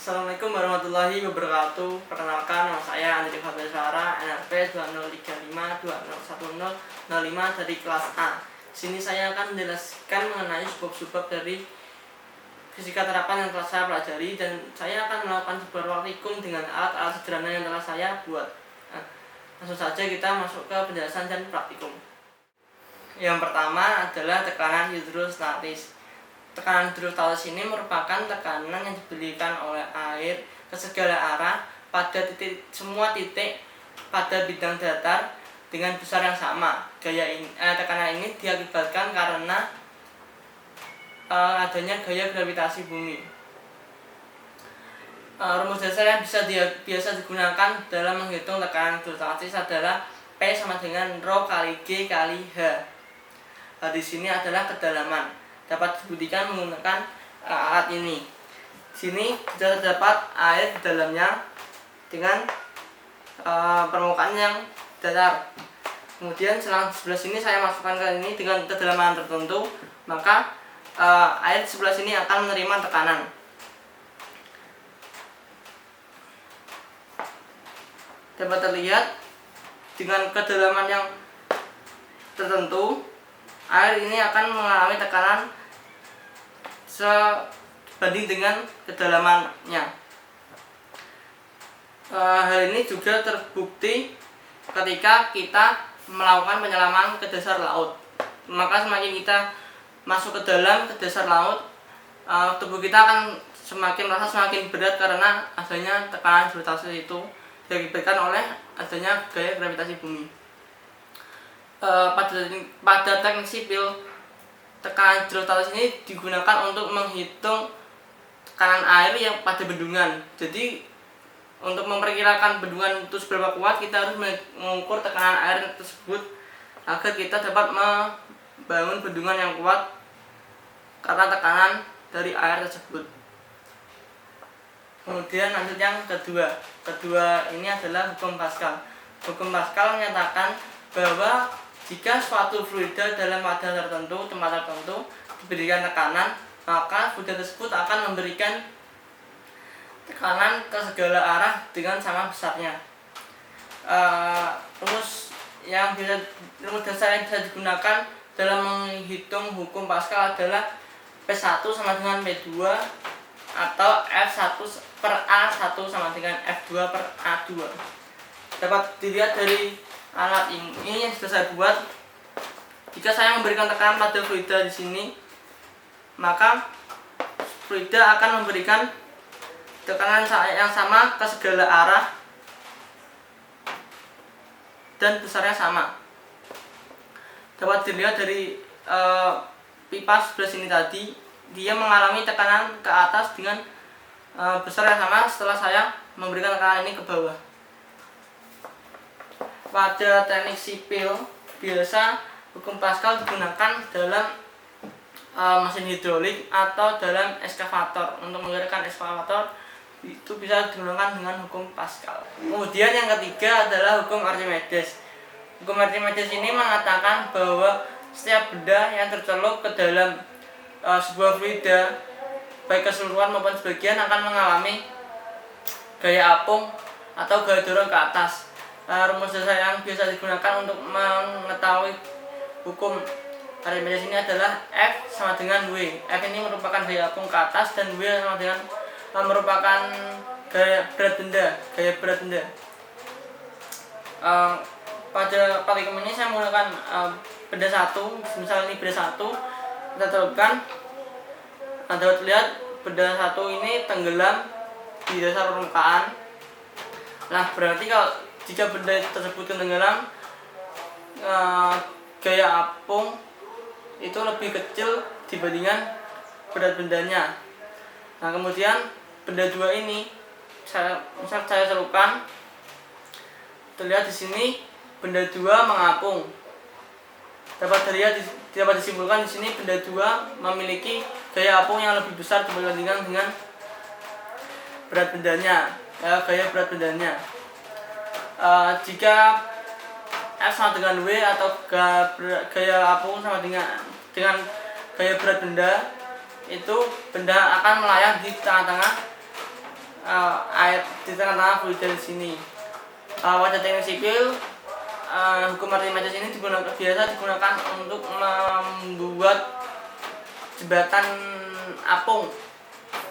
Assalamualaikum warahmatullahi wabarakatuh. Perkenalkan, nama saya Andri Fabrizara, NRP 2035201005 dari kelas A. Sini saya akan menjelaskan mengenai sebab-sebab dari fisika terapan yang telah saya pelajari, dan saya akan melakukan sebuah praktikum dengan alat-alat sederhana yang telah saya buat. Langsung saja kita masuk ke penjelasan dan praktikum. Yang pertama adalah tekanan hidrostatis. Tekanan hidrostatis ini merupakan tekanan yang diberikan oleh air ke segala arah pada semua titik pada bidang datar dengan besar yang sama. Tekanan ini diakibatkan karena adanya gaya gravitasi bumi. Rumus dasar yang biasa digunakan dalam menghitung tekanan hidrostatis adalah P sama dengan rho kali G kali H. Di sini adalah kedalaman. Dapat dibuktikan menggunakan alat ini. Sini sudah terdapat air di dalamnya dengan permukaan yang datar. Kemudian selang sebelah sini saya masukkan ke ini dengan kedalaman tertentu, maka air di sebelah sini akan menerima tekanan. Dapat terlihat dengan kedalaman yang tertentu, air ini akan mengalami tekanan sebanding dengan kedalamannya. Hal ini juga terbukti ketika kita melakukan penyelaman ke dasar laut. Maka semakin kita masuk ke dasar laut, tubuh kita akan merasa semakin berat karena adanya tekanan gravitasi itu diakibatkan oleh adanya gaya gravitasi bumi. Pada teknik sipil, tekanan hidrostatis ini digunakan untuk menghitung tekanan air yang pada bendungan. Jadi untuk memperkirakan bendungan itu seberapa kuat, kita harus mengukur tekanan air tersebut agar kita dapat membangun bendungan yang kuat karena tekanan dari air tersebut. Kemudian lanjut yang kedua ini adalah hukum Pascal. Hukum Pascal menyatakan bahwa jika suatu fluida dalam wadah tertentu, tempat tertentu diberikan tekanan, maka fluida tersebut akan memberikan tekanan ke segala arah dengan sama besarnya. Rumus dasar yang bisa digunakan dalam menghitung hukum Pascal adalah P1 sama dengan P2 atau F1 per A1 sama dengan F2 per A2. Dapat dilihat dari alat ini yang sudah saya buat. Jika saya memberikan tekanan pada fluida di sini, maka fluida akan memberikan tekanan yang sama ke segala arah dan besarnya sama. Dapat dilihat dari pipa sebelah sini tadi, dia mengalami tekanan ke atas dengan besar yang sama setelah saya memberikan tekanan ini ke bawah. Pada teknik sipil, biasa hukum Pascal digunakan dalam mesin hidrolik atau dalam eskavator. Untuk menggerakkan eskavator itu bisa digunakan dengan hukum Pascal. Kemudian yang ketiga adalah hukum Archimedes. Hukum Archimedes ini mengatakan bahwa setiap benda yang tercelup ke dalam sebuah fluida, baik keseluruhan maupun sebagian, akan mengalami gaya apung atau gaya dorong ke atas. Rumus dasar yang biasa digunakan untuk mengetahui hukum Archimedes ini adalah F sama dengan W. F ini merupakan gaya apung ke atas dan W sama dengan merupakan gaya berat benda. Pada praktikum ini saya menggunakan benda satu, misalnya ini benda satu, kita celupkan. Dapat terlihat benda satu ini tenggelam di dasar permukaan. Nah, berarti jika benda tersebut tenggelam, gaya apung itu lebih kecil dibandingkan berat bendanya. Nah, kemudian benda dua ini saya celupkan. Terlihat di sini benda dua mengapung. Dapat disimpulkan di sini benda dua memiliki gaya apung yang lebih besar dibandingkan dengan berat bendanya, gaya berat bendanya. Jika F sama dengan W atau gaya apung sama dengan gaya berat benda, itu benda akan melayang di tengah-tengah air di tengah-tengah fluida di sini. Pada teknik sipil, hukum Archimedes ini biasa digunakan untuk membuat jembatan apung.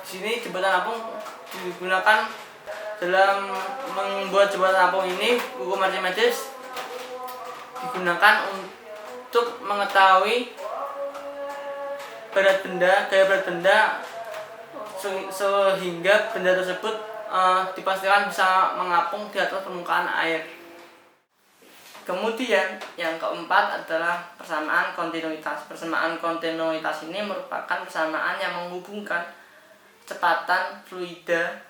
Di sini jembatan apung digunakan dalam membuat jembatan apung ini. Hukum Archimedes digunakan untuk mengetahui gaya berat benda sehingga benda tersebut dipastikan bisa mengapung di atas permukaan air. Kemudian yang keempat adalah persamaan kontinuitas. Persamaan kontinuitas ini merupakan persamaan yang menghubungkan kecepatan fluida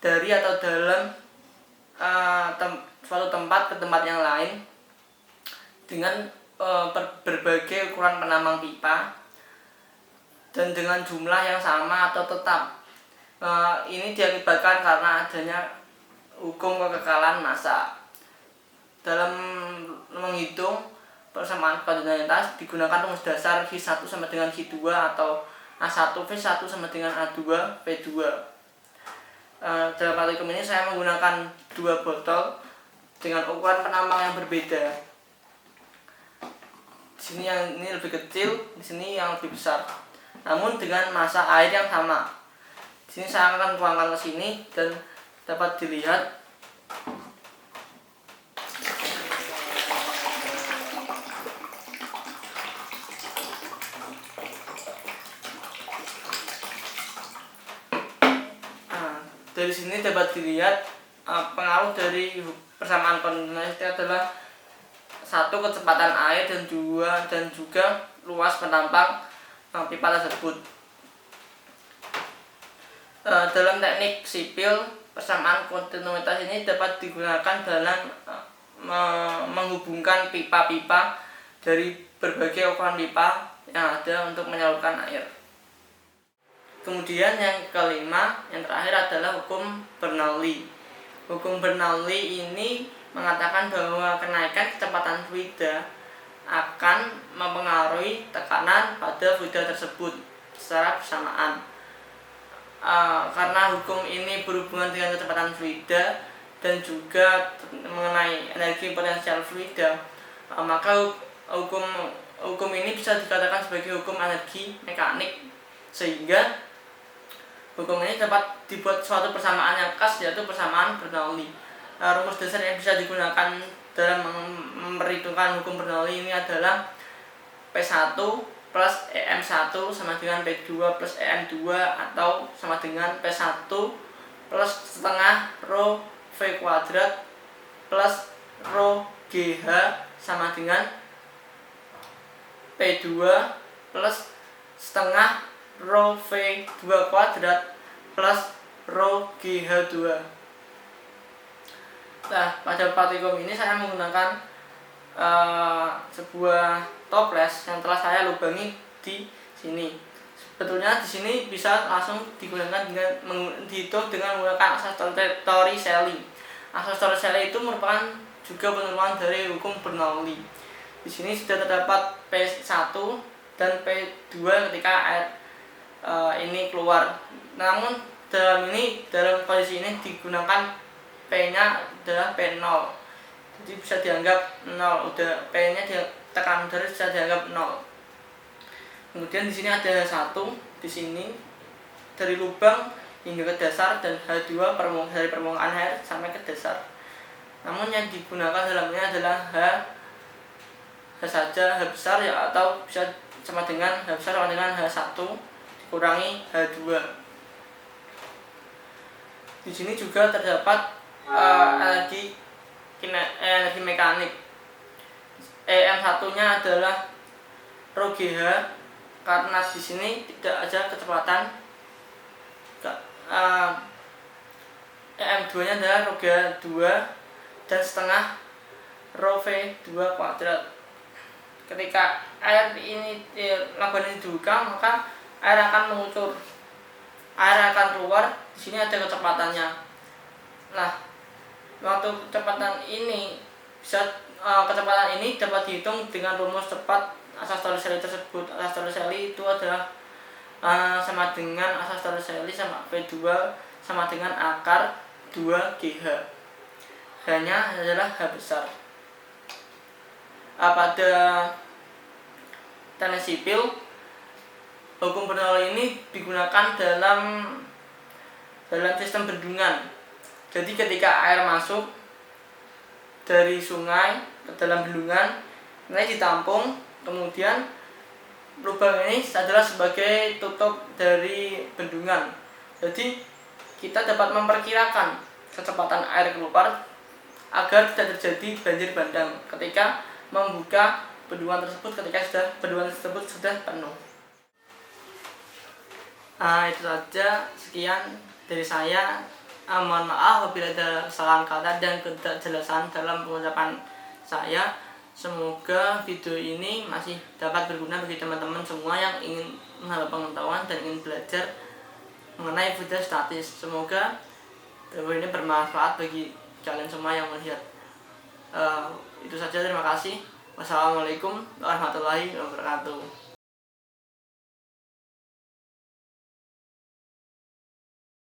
dari atau dalam suatu tempat ke tempat yang lain dengan berbagai ukuran penambang pipa dan dengan jumlah yang sama atau tetap. Ini diakibatkan karena adanya hukum kekekalan massa. Dalam menghitung persamaan kontinuitas digunakan rumus dasar V1 sama dengan V2 atau A1 V1 sama dengan A2 V2. Dalam praktikum ini saya menggunakan 2 botol dengan ukuran penambang yang berbeda. Di sini yang ini lebih kecil, di sini yang lebih besar. Namun dengan massa air yang sama. Di sini saya akan tuangkan ke sini dan dapat dilihat dari sini dapat dilihat pengaruh dari persamaan kontinuitas itu adalah 1 kecepatan air dan juga luas penambang pipa tersebut. Dalam teknik sipil, persamaan kontinuitas ini dapat digunakan dalam menghubungkan pipa-pipa dari berbagai ukuran pipa yang ada untuk menyalurkan air. Kemudian yang kelima, yang terakhir adalah hukum Bernoulli. Hukum Bernoulli ini mengatakan bahwa kenaikan kecepatan fluida akan mempengaruhi tekanan pada fluida tersebut secara bersamaan. Karena hukum ini berhubungan dengan kecepatan fluida dan juga mengenai energi potensial fluida, maka hukum ini bisa dikatakan sebagai hukum energi mekanik, sehingga hukum ini dapat dibuat suatu persamaan yang khas, yaitu persamaan Bernoulli. Rumus dasar yang bisa digunakan dalam memperhitungkan hukum Bernoulli ini adalah P1 plus EM1 sama dengan P2 plus EM2 atau sama dengan P1 plus setengah rho V kuadrat plus rho GH sama dengan P2 plus setengah rho V2 kuadrat plus rho GH2. Nah, pada praktikum ini saya menggunakan sebuah toples yang telah saya lubangi di sini. Sebetulnya di sini bisa langsung digunakan dengan dihitung dengan menggunakan asas Torricelli. Asas Torricelli itu merupakan juga penemuan dari hukum Bernoulli. Di sini sudah terdapat P1 dan P2 ketika air ini keluar. Namun dalam kondisi ini digunakan P-nya adalah P0. Jadi bisa dianggap 0. Udah P-nya tekanan udara bisa dianggap 0. Kemudian di sini ada H1 di sini dari lubang hingga ke dasar dan H2 dari permukaan air sampai ke dasar. Namun yang digunakan dalamnya adalah H saja, H besar ya, atau bisa sama dengan H besar sama dengan H1 dikurangi H2. Di sini juga terdapat energi mekanik. EM1-nya adalah rho GH karena di sini tidak ada kecepatan. EM2-nya adalah rho GH2 dan setengah rho V2 kuadrat. Ketika air ini lakukan ini dibuka, maka air akan mengucur. Air akan keluar, di sini ada kecepatannya. Nah, waktu kecepatan ini kecepatan ini dapat dihitung dengan rumus cepat asas Torricelli tersebut. Asas Torricelli itu adalah sama dengan asas Torricelli sama V2 sama dengan akar 2GH. H-nya adalah H besar. Pada teknik sipil, hukum Bernoulli ini digunakan dalam sistem bendungan. Jadi ketika air masuk dari sungai ke dalam bendungan, ini ditampung, kemudian lubang ini adalah sebagai tutup dari bendungan. Jadi kita dapat memperkirakan kecepatan air keluar agar tidak terjadi banjir bandang ketika membuka bendungan tersebut ketika bendungan tersebut sudah penuh. Itu saja, sekian dari saya. Mohon maaf apabila ada kesalahan kata dan ketidakjelasan dalam pengucapan saya. Semoga video ini masih dapat berguna bagi teman-teman semua yang ingin menambah pengetahuan dan ingin belajar mengenai hidrostatis. Semoga video ini bermanfaat bagi kalian semua yang melihat. Itu saja, terima kasih. Wassalamualaikum warahmatullahi wabarakatuh.